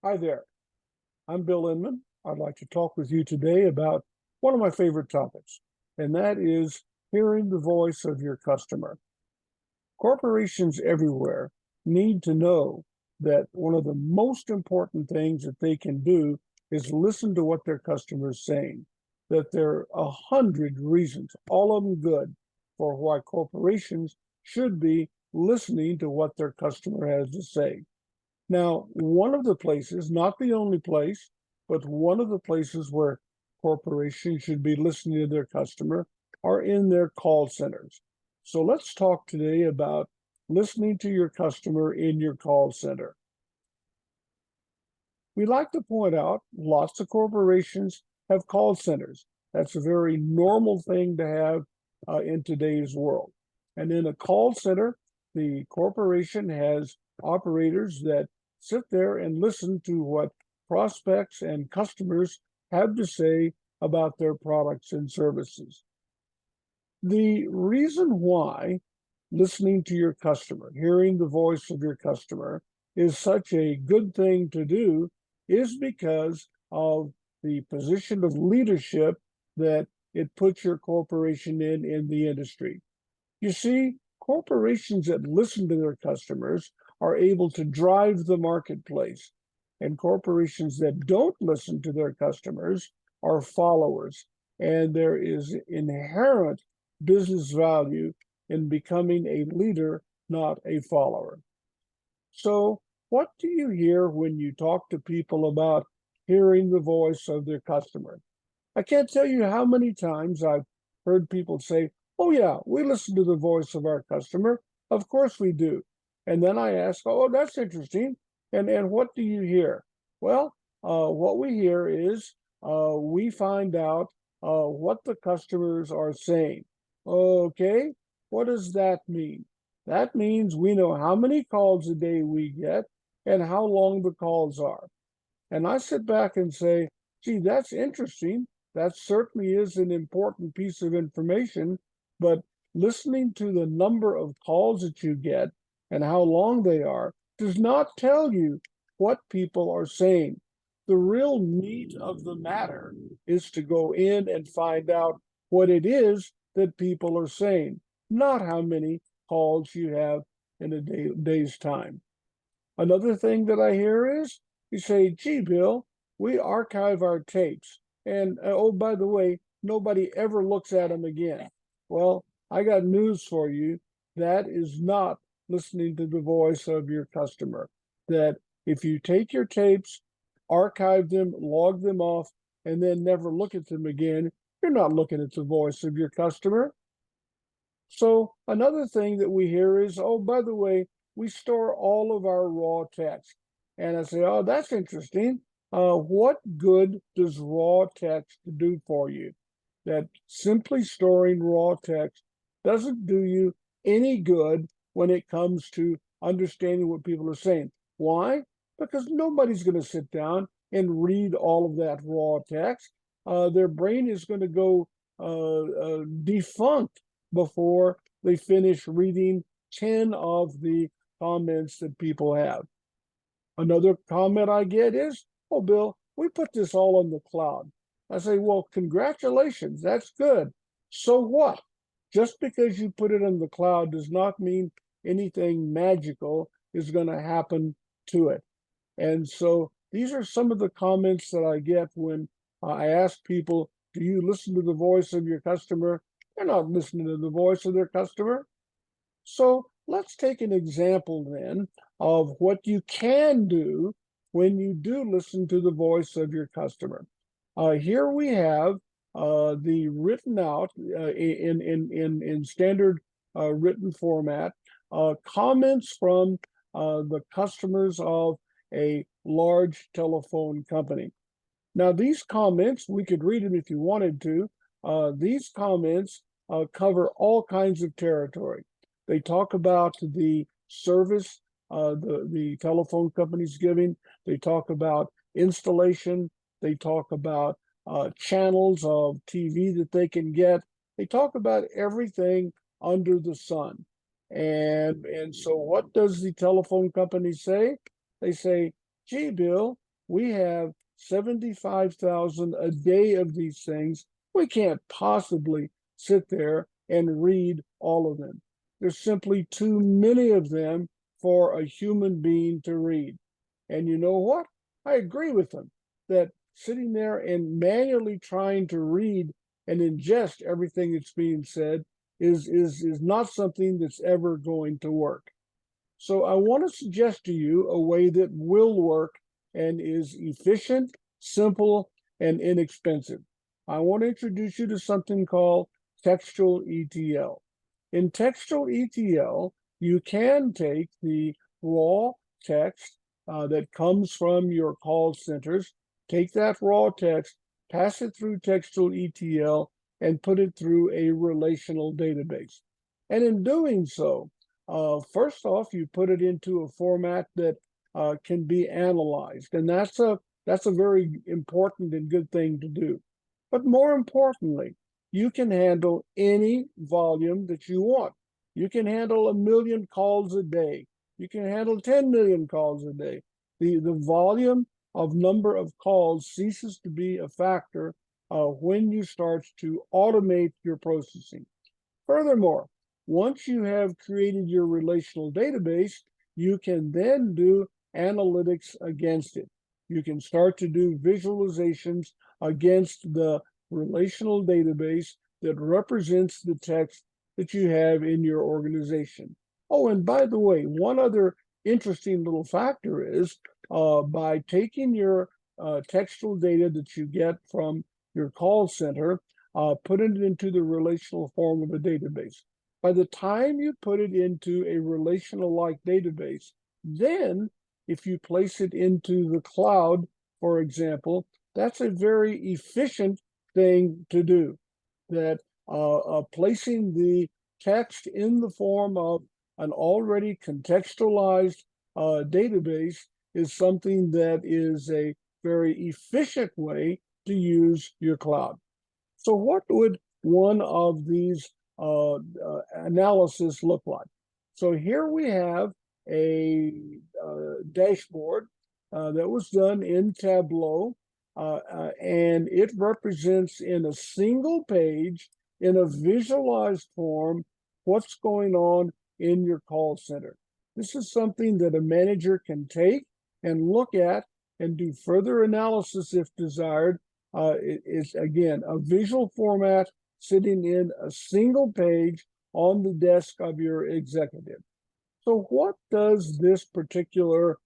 Hi there, I'm Bill Inman. I'd like to talk with you today about one of my favorite topics, and that is hearing the voice of your customer. Corporations everywhere need to know that one of the most important things that they can do is listen to what their customer is saying. That there are 100 reasons, all of them good, for why corporations should be listening to what their customer has to say. Now, one of the places, not the only place, but one of the places where corporations should be listening to their customer are in their call centers. So let's talk today about listening to your customer in your call center. We like to point out lots of corporations have call centers. That's a very normal thing to have in today's world. And in a call center, the corporation has operators that sit there and listen to what prospects and customers have to say about their products and services. The reason why listening to your customer, hearing the voice of your customer, is such a good thing to do is because of the position of leadership that it puts your corporation in the industry. You see, corporations that listen to their customers are able to drive the marketplace, and corporations that don't listen to their customers are followers. And there is inherent business value in becoming a leader, not a follower. So, what do you hear when you talk to people about hearing the voice of their customer? I can't tell you how many times I've heard people say, "Oh, yeah, we listen to the voice of our customer. Of course we do." And then I ask, "Oh, that's interesting. And what do you hear?" Well, what we hear is we find out what the customers are saying. Okay, what does that mean? That means we know how many calls a day we get and how long the calls are. And I sit back and say, gee, that's interesting. That certainly is an important piece of information, but listening to the number of calls that you get and how long they are does not tell you what people are saying. The real meat of the matter is to go in and find out what it is that people are saying, not how many calls you have in a day's time. Another thing that I hear is you say, gee, Bill, we archive our tapes. And oh, by the way, nobody ever looks at them again. Well, I got news for you. That is not listening to the voice of your customer. That if you take your tapes, archive them, log them off, and then never look at them again, you're not looking at the voice of your customer. So another thing that we hear is, oh, by the way, we store all of our raw text. And I say, oh, that's interesting. What good does raw text do for you? That simply storing raw text doesn't do you any good when it comes to understanding what people are saying. Why? Because nobody's going to sit down and read all of that raw text. Their brain is going to go defunct before they finish reading 10 of the comments that people have. Another comment I get is, oh, Bill, we put this all on the cloud. I say, well, congratulations, that's good. So what? Just because you put it on the cloud does not mean anything magical is going to happen to it. And so these are some of the comments that I get when I ask people, do you listen to the voice of your customer? They're not listening to the voice of their customer. So let's take an example then of what you can do when you do listen to the voice of your customer. Here we have the written out in standard written format comments from the customers of a large telephone company. Now, these comments, we could read them if you wanted to. These comments cover all kinds of territory. They talk about the service the telephone company's giving. They talk about installation. They talk about channels of TV that they can get. They talk about everything under the sun. And so what does the telephone company say? They say, gee, Bill, We have 75,000 a day of these things. We can't possibly sit there and read all of them. There's simply too many of them for a human being to read. And you know what? I agree with them that sitting there and manually trying to read and ingest everything that's being said is not something that's ever going to work. So I want to suggest to you a way that will work and is efficient, simple, and inexpensive. I want to introduce you to something called textual ETL. In textual ETL, you can take the raw text that comes from your call centers, take that raw text, pass it through textual ETL, and put it through a relational database. And in doing so, first off, you put it into a format that can be analyzed, and that's a very important and good thing to do. But more importantly, you can handle any volume that you want. You can handle 1,000,000 calls a day. You can handle 10 million calls a day. The volume of number of calls ceases to be a factor when you start to automate your processing. Furthermore, once you have created your relational database, you can then do analytics against it. You can start to do visualizations against the relational database that represents the text that you have in your organization. Oh, and by the way, one other interesting little factor is by taking your textual data that you get from your call center, putting it into the relational form of a database. By the time you put it into a relational-like database, then if you place it into the cloud, for example, that's a very efficient thing to do. That placing the text in the form of an already contextualized database is something that is a very efficient way to use your cloud. So what would one of these analysis look like? So here we have a dashboard that was done in Tableau, and it represents in a single page, in a visualized form, what's going on in your call center. This is something that a manager can take and look at and do further analysis if desired. It's, again, a visual format sitting in a single page on the desk of your executive. So what does this particular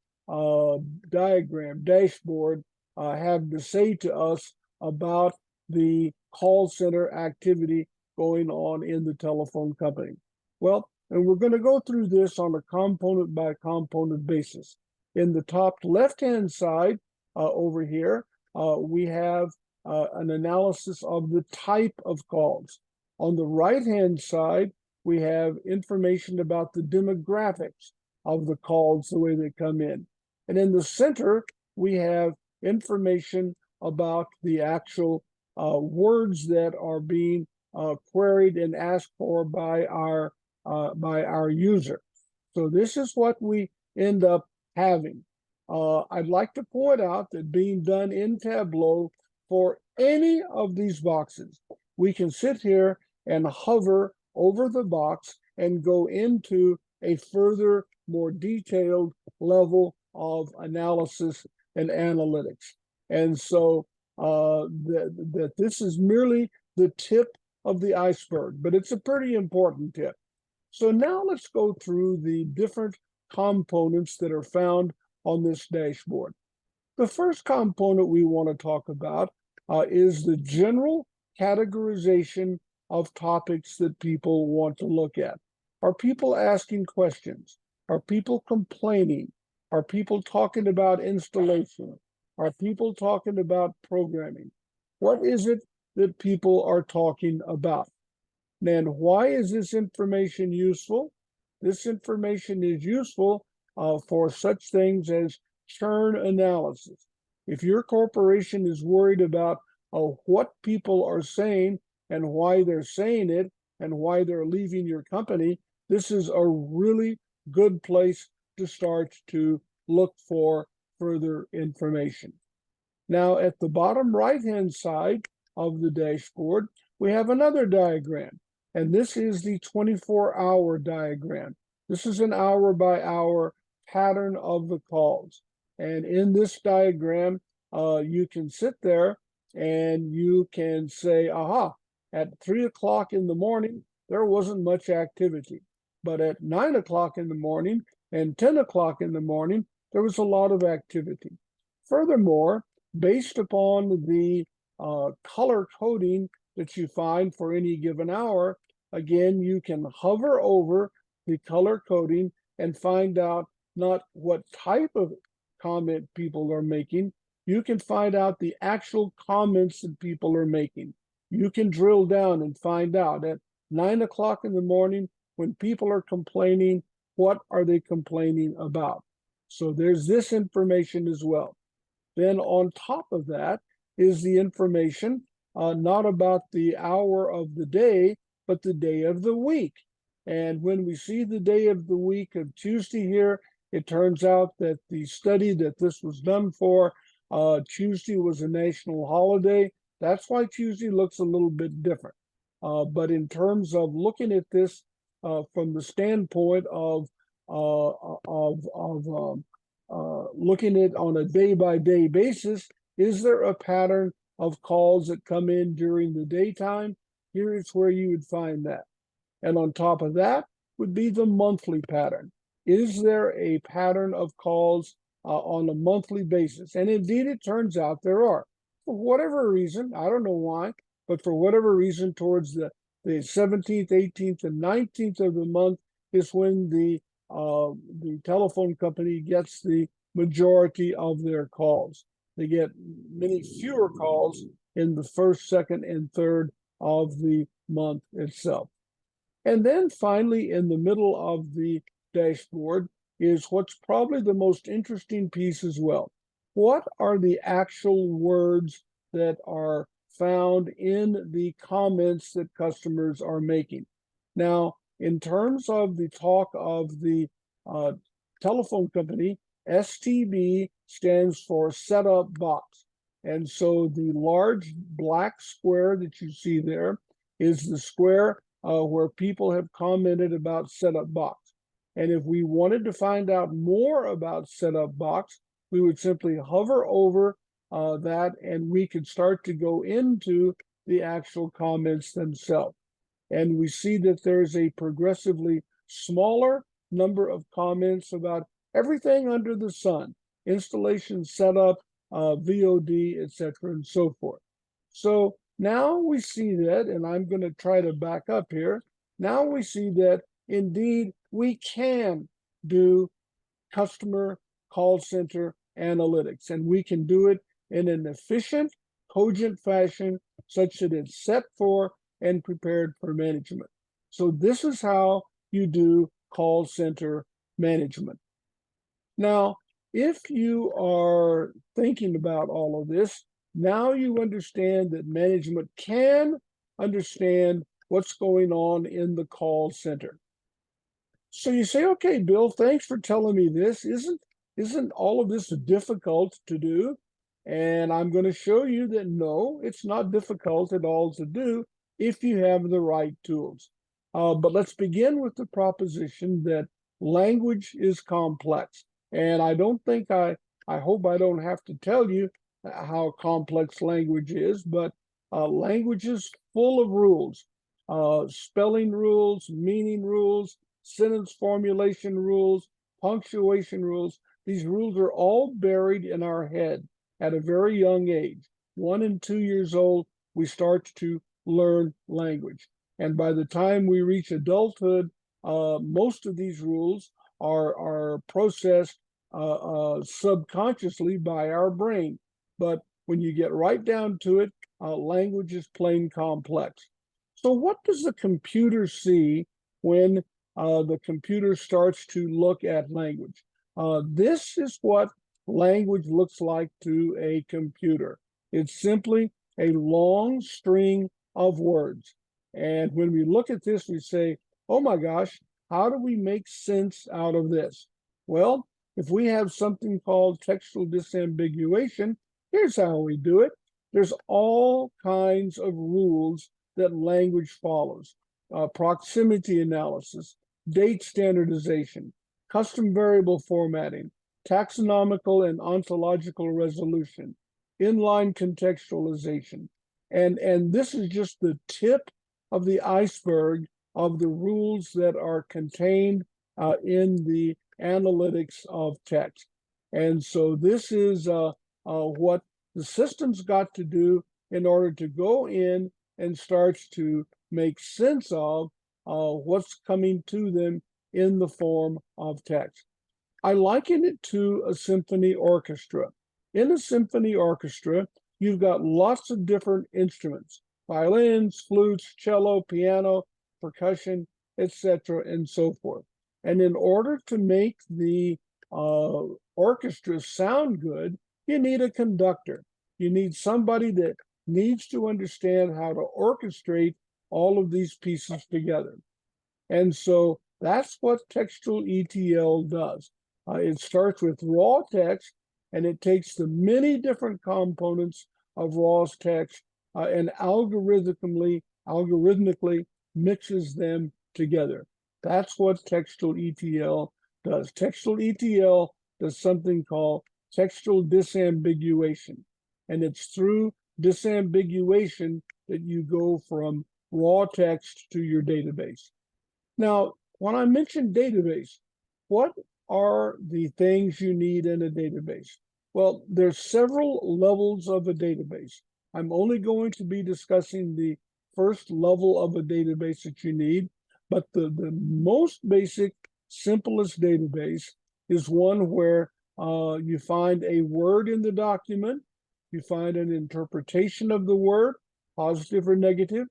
dashboard, have to say to us about the call center activity going on in the telephone company? Well, and we're going to go through this on a component by component basis. In the top left-hand side over here, we have an analysis of the type of calls. On the right-hand side, we have information about the demographics of the calls, the way they come in. And in the center, we have information about the actual words that are being queried and asked for by our user. So this is what we end up having. I'd like to point out that being done in Tableau, for any of these boxes, we can sit here and hover over the box and go into a further, more detailed level of analysis and analytics. And so that this is merely the tip of the iceberg, but it's a pretty important tip. So now let's go through the different components that are found on this dashboard. The first component we want to talk about is the general categorization of topics that people want to look at. Are people asking questions? Are people complaining? Are people talking about installation? Are people talking about programming? What is it that people are talking about? And why is this information useful? This information is useful for such things as churn analysis. If your corporation is worried about what people are saying and why they're saying it and why they're leaving your company, this is a really good place to start to look for further information. Now, at the bottom right-hand side of the dashboard, we have another diagram, and this is the 24-hour diagram. This is an hour-by-hour pattern of the calls. And in this diagram, you can sit there and you can say, aha, at 3 o'clock in the morning, there wasn't much activity. But at 9 o'clock in the morning and 10 o'clock in the morning, there was a lot of activity. Furthermore, based upon the color coding that you find for any given hour, again, you can hover over the color coding and find out not what type of comment people are making. You can find out the actual comments that people are making. You can drill down and find out at 9 o'clock in the morning when people are complaining, what are they complaining about? So there's this information as well. Then on top of that is the information not about the hour of the day, but the day of the week. And when we see the day of the week of Tuesday here, it turns out that the study that this was done for, Tuesday was a national holiday. That's why Tuesday looks a little bit different. But in terms of looking at this from the standpoint of looking at it on a day-by-day basis, is there a pattern of calls that come in during the daytime? Here is where you would find that. And on top of that would be the monthly pattern. Is there a pattern of calls on a monthly basis? And indeed, it turns out there are. For whatever reason, I don't know why, but for whatever reason, towards the 17th, 18th, and 19th of the month is when the telephone company gets the majority of their calls. They get many fewer calls in the first, second, and third of the month itself. And then finally, in the middle of the dashboard is what's probably the most interesting piece as well. What are the actual words that are found in the comments that customers are making? Now, in terms of the talk of the telephone company, STB stands for setup box. And so the large black square that you see there is the square where people have commented about setup box. And if we wanted to find out more about setup box, we would simply hover over that and we could start to go into the actual comments themselves. And we see that there's a progressively smaller number of comments about everything under the sun, installation, setup, VOD, etc., and so forth. So now we see that, and I'm going to try to back up here. Now we see that indeed we can do customer call center analytics, and we can do it in an efficient, cogent fashion such that it's set for and prepared for management. So this is how you do call center management. Now, if you are thinking about all of this, now you understand that management can understand what's going on in the call center. So you say, okay, Bill, thanks for telling me this. Isn't all of this difficult to do? And I'm going to show you that no, it's not difficult at all to do if you have the right tools. But let's begin with the proposition that language is complex. And I don't think I hope I don't have to tell you how complex language is, but language is full of rules, spelling rules, meaning rules, sentence formulation rules, punctuation rules. These rules are all buried in our head at a very young age. 1 and 2 years old, we start to learn language. And by the time we reach adulthood, most of these rules are processed subconsciously by our brain. But when you get right down to it, language is plain complex. So what does the computer see when the computer starts to look at language? This is what language looks like to a computer. It's simply a long string of words. And when we look at this, we say, oh my gosh, how do we make sense out of this? Well, if we have something called textual disambiguation, here's how we do it. There's all kinds of rules that language follows. Proximity analysis, date standardization, custom variable formatting, taxonomical and ontological resolution, inline contextualization. And this is just the tip of the iceberg of the rules that are contained in the analytics of text. And so this is what the system's got to do in order to go in and starts to make sense of what's coming to them in the form of text. I liken it to a symphony orchestra. In a symphony orchestra, you've got lots of different instruments, violins, flutes, cello, piano, percussion, etc., and so forth. And in order to make the orchestra sound good, you need a conductor. You need somebody that needs to understand how to orchestrate all of these pieces together. And so that's what textual ETL does. It starts with raw text, and it takes the many different components of raw text and algorithmically mixes them together. That's what textual ETL does. Textual ETL does something called textual disambiguation. And it's through disambiguation that you go from raw text to your database. Now, when I mention database, what are the things you need in a database? Well, there's several levels of a database. I'm only going to be discussing the first level of a database that you need, but the most basic, simplest database is one where you find a word in the document, you find an interpretation of the word, positive or negative,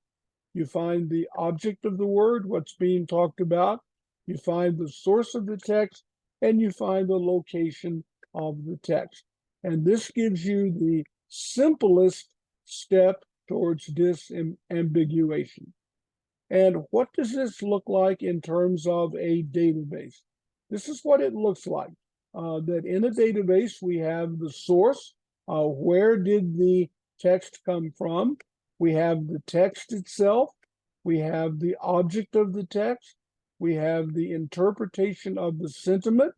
you find the object of the word, what's being talked about, you find the source of the text, and you find the location of the text. And this gives you the simplest step towards disambiguation. And what does this look like in terms of a database? This is what it looks like. That in a database, we have the source. Where did the text come from? We have the text itself. We have the object of the text. We have the interpretation of the sentiment.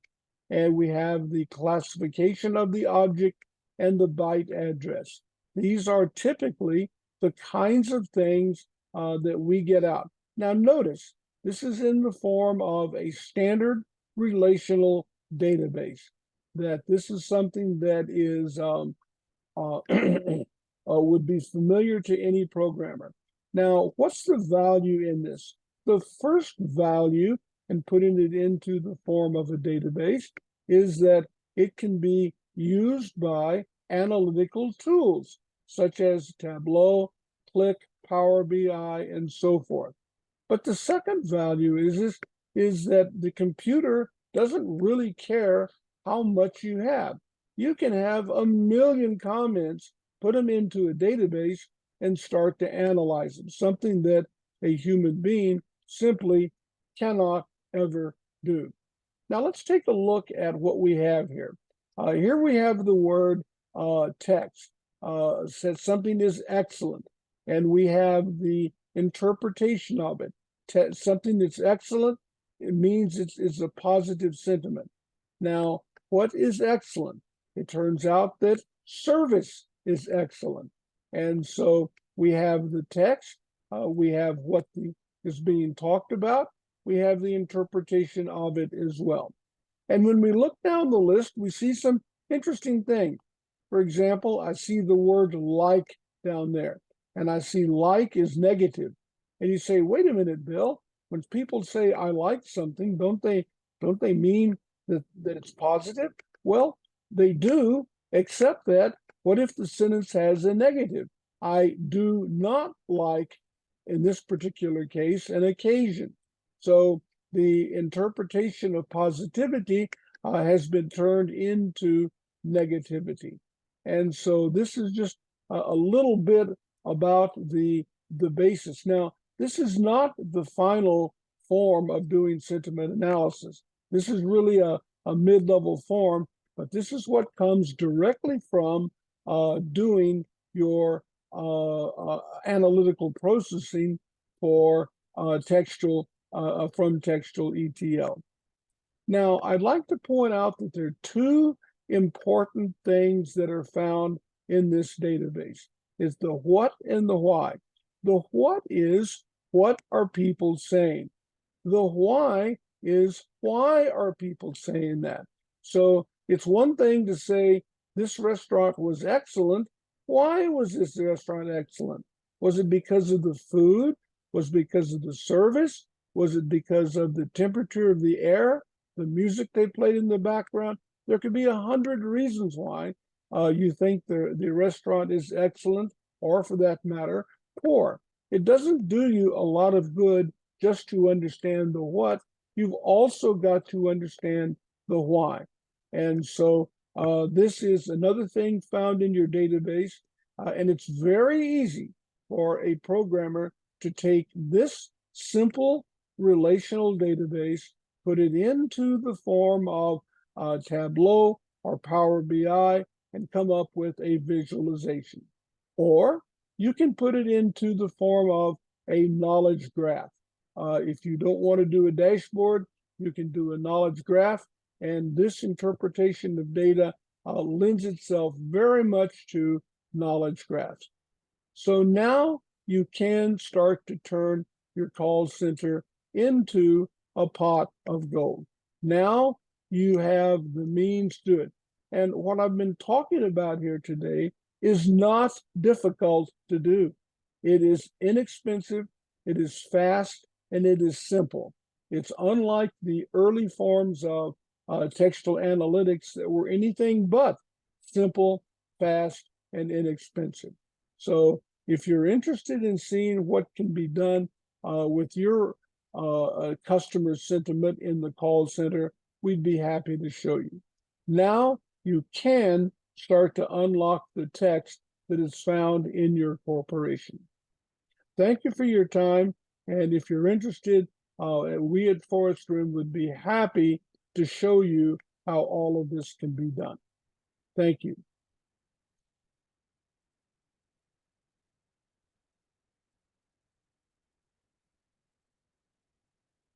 And we have the classification of the object and the byte address. These are typically the kinds of things that we get out. Now notice, this is in the form of a standard relational database, that this is something that is would be familiar to any programmer. Now, what's the value in this? The first value in putting it into the form of a database is that it can be used by analytical tools such as Tableau, Click, Power BI, and so forth. But the second value is that the computer doesn't really care how much you have. You can have 1 million comments, put them into a database, and start to analyze them, something that a human being simply cannot ever do. Now let's take a look at what we have here. Here we have the word text, says something is excellent, and we have the interpretation of it. Something that's excellent, it means it's a positive sentiment. Now, what is excellent? It turns out that service is excellent. And so we have the text, we have what is being talked about, we have the interpretation of it as well. And when we look down the list, we see some interesting things. For example, I see the word like down there, and I see like is negative. And you say, wait a minute, Bill, when people say I like something, don't they mean that it's positive? Well, they do, except that what if the sentence has a negative? I do not like, in this particular case, an occasion. So the interpretation of positivity has been turned into negativity. And so this is just a little bit about the basis. Now, this is not the final form of doing sentiment analysis. This is really a a mid-level form, but this is what comes directly from doing your analytical processing for textual from textual ETL. Now, I'd like to point out that there are two important things that are found in this database. It's the what and the why. The what is, what are people saying? The why is, why are people saying that? So it's one thing to say this restaurant was excellent. Why was this restaurant excellent? Was it because of the food? Was it because of the service? Was it because of the temperature of the air, the music they played in the background? There could be 100 reasons why you think the restaurant is excellent, or for that matter, poor. It doesn't do you a lot of good just to understand the what. You've also got to understand the why. And so this is another thing found in your database, and it's very easy for a programmer to take this simple relational database, put it into the form of Tableau or Power BI, and come up with a visualization. Or you can put it into the form of a knowledge graph. If you don't want to do a dashboard, you can do a knowledge graph. And this interpretation of data lends itself very much to knowledge graphs. So now you can start to turn your call center into a pot of gold. Now you have the means to do it. And what I've been talking about here today is not difficult to do. It is inexpensive, it is fast, and it is simple. It's unlike the early forms of textual analytics that were anything but simple, fast, and inexpensive. So if you're interested in seeing what can be done with your customer sentiment in the call center, we'd be happy to show you. Now you can start to unlock the text that is found in your corporation. Thank you for your time. And if you're interested, we at Forest Rim would be happy to show you how all of this can be done. Thank you.